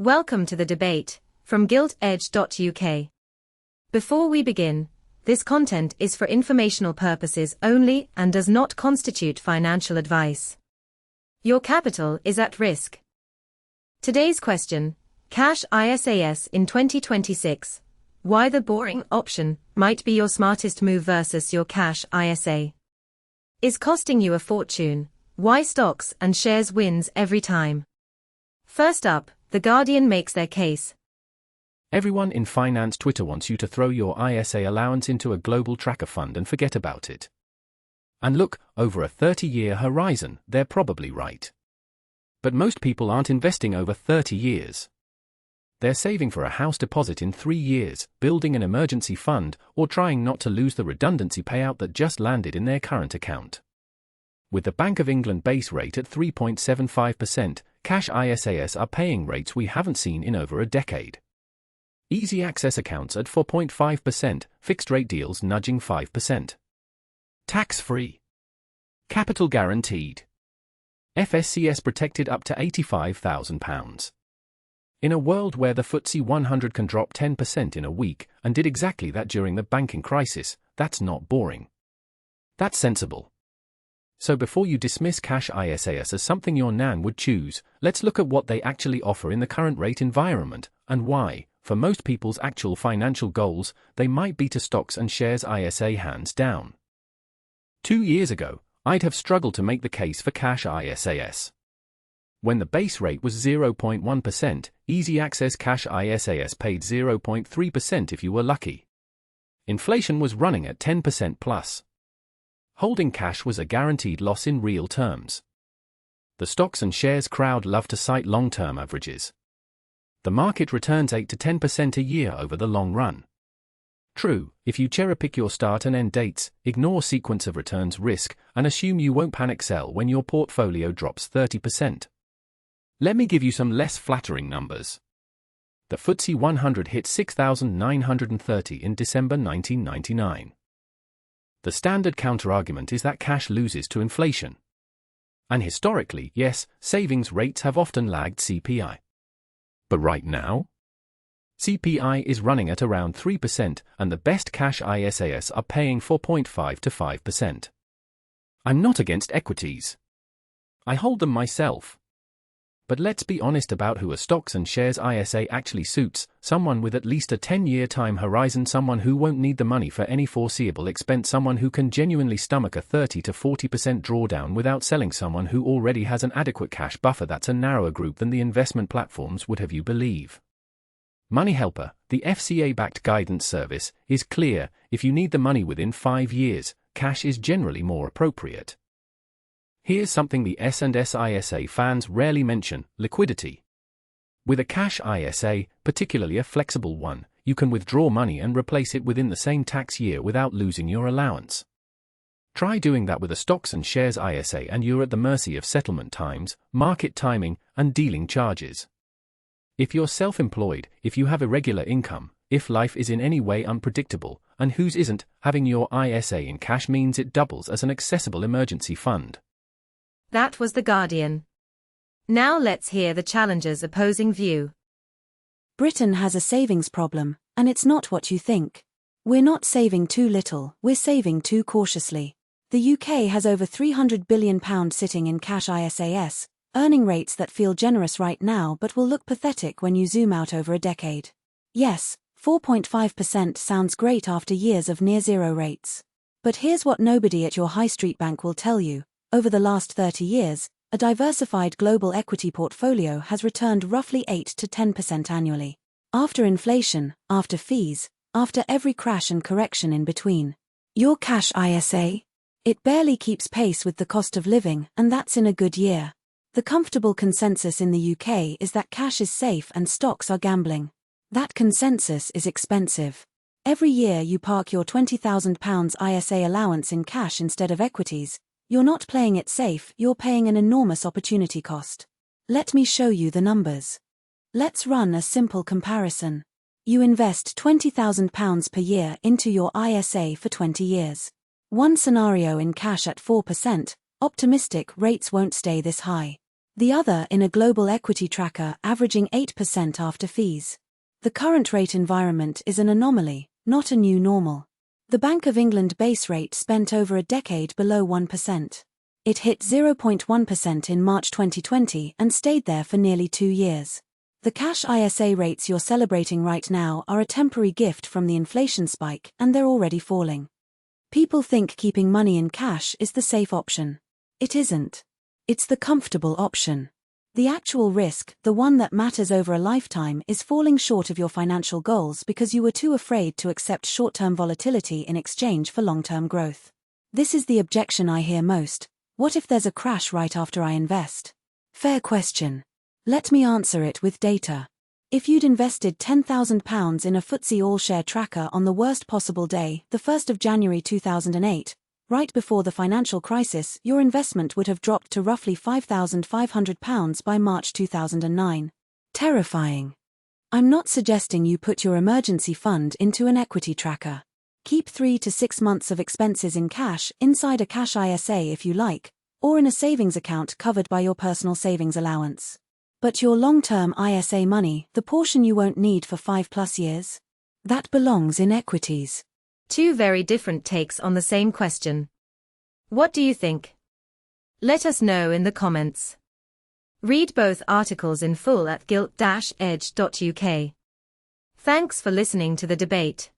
Welcome to the debate from GiltEdge.uk. Before we begin, this content is for informational purposes only and does not constitute financial advice. Your capital is at risk. Today's question: cash I.S.A.s in 2026. Why the boring option might be your smartest move versus your cash I.S.A. is costing you a fortune. Why stocks and shares wins every time. First up, The Guardian makes their case. Everyone in finance Twitter wants you to throw your I.S.A. allowance into a global tracker fund and forget about it. And look, over a 30-year horizon, they're probably right. But most people aren't investing over 30 years. They're saving for a house deposit in 3 years, building an emergency fund, or trying not to lose the redundancy payout that just landed in their current account. With the Bank of England base rate at 3.75%, cash I.S.A.s are paying rates we haven't seen in over a decade. Easy access accounts at 4.5%, fixed-rate deals nudging 5%. Tax-free. Capital guaranteed. I.S.A.s protected up to £85,000. In a world where the FTSE 100 can drop 10% in a week, and did exactly that during the banking crisis, that's not boring. That's sensible. So before you dismiss cash I.S.A.s as something your nan would choose, let's look at what they actually offer in the current rate environment, and why, for most people's actual financial goals, they might beat a stocks and shares I.S.A. hands down. 2 years ago, I'd have struggled to make the case for cash I.S.A.s. When the base rate was 0.1%, easy access cash I.S.A.s paid 0.3% if you were lucky. Inflation was running at 10% plus. Holding cash was a guaranteed loss in real terms. The stocks and shares crowd love to cite long-term averages. The market returns 8 to 10% a year over the long run. True, if you cherry-pick your start and end dates, ignore sequence of returns risk, and assume you won't panic sell when your portfolio drops 30%. Let me give you some less flattering numbers. The FTSE 100 hit 6,930 in December 1999. The standard counterargument is that cash loses to inflation. And historically, yes, savings rates have often lagged CPI. But right now, CPI is running at around 3%, and the best cash I.S.A.s are paying 4.5 to 5%. I'm not against equities. I hold them myself. But let's be honest about who a stocks and shares I.S.A. actually suits: someone with at least a 10-year time horizon, someone who won't need the money for any foreseeable expense, someone who can genuinely stomach a 30 to 40% drawdown without selling, someone who already has an adequate cash buffer. That's a narrower group than the investment platforms would have you believe. Money Helper, the FCA-backed guidance service, is clear: if you need the money within 5 years, cash is generally more appropriate. Here's something the I.S.A.s I.S.A. fans rarely mention: liquidity. With a cash I.S.A., particularly a flexible one, you can withdraw money and replace it within the same tax year without losing your allowance. Try doing that with a stocks and shares I.S.A. and you're at the mercy of settlement times, market timing, and dealing charges. If you're self-employed, if you have irregular income, if life is in any way unpredictable, and whose isn't, having your I.S.A. in cash means it doubles as an accessible emergency fund. That was The Guardian. Now let's hear the challenger's opposing view. Britain has a savings problem, and it's not what you think. We're not saving too little, we're saving too cautiously. The UK has over £300 billion sitting in cash I.S.A.s, earning rates that feel generous right now but will look pathetic when you zoom out over a decade. Yes, 4.5% sounds great after years of near-zero rates. But here's what nobody at your high street bank will tell you: over the last 30 years, a diversified global equity portfolio has returned roughly 8 to 10% annually. After inflation, after fees, after every crash and correction in between. Your cash I.S.A.? It barely keeps pace with the cost of living, and that's in a good year. The comfortable consensus in the UK is that cash is safe and stocks are gambling. That consensus is expensive. Every year you park your £20,000 I.S.A. allowance in cash instead of equities. You're not playing it safe, you're paying an enormous opportunity cost. Let me show you the numbers. Let's run a simple comparison. You invest £20,000 per year into your I.S.A. for 20 years. One scenario in cash at 4%, optimistic: rates won't stay this high. The other in a global equity tracker averaging 8% after fees. The current rate environment is an anomaly, not a new normal. The Bank of England base rate spent over a decade below 1%. It hit 0.1% in March 2020 and stayed there for nearly 2 years. The cash I.S.A. rates you're celebrating right now are a temporary gift from the inflation spike, and they're already falling. People think keeping money in cash is the safe option. It isn't. It's the comfortable option. The actual risk, the one that matters over a lifetime, is falling short of your financial goals because you were too afraid to accept short-term volatility in exchange for long-term growth. This is the objection I hear most. What if there's a crash right after I invest? Fair question. Let me answer it with data. If you'd invested £10,000 in a FTSE All-Share tracker on the worst possible day, the 1st of January 2008, right before the financial crisis, your investment would have dropped to roughly £5,500 by March 2009. Terrifying. I'm not suggesting you put your emergency fund into an equity tracker. Keep 3 to 6 months of expenses in cash inside a cash I.S.A. if you like, or in a savings account covered by your personal savings allowance. But your long-term I.S.A. money, the portion you won't need for 5+ years? That belongs in equities. Two very different takes on the same question. What do you think? Let us know in the comments. Read both articles in full at gilt-edge.uk. Thanks for listening to the debate.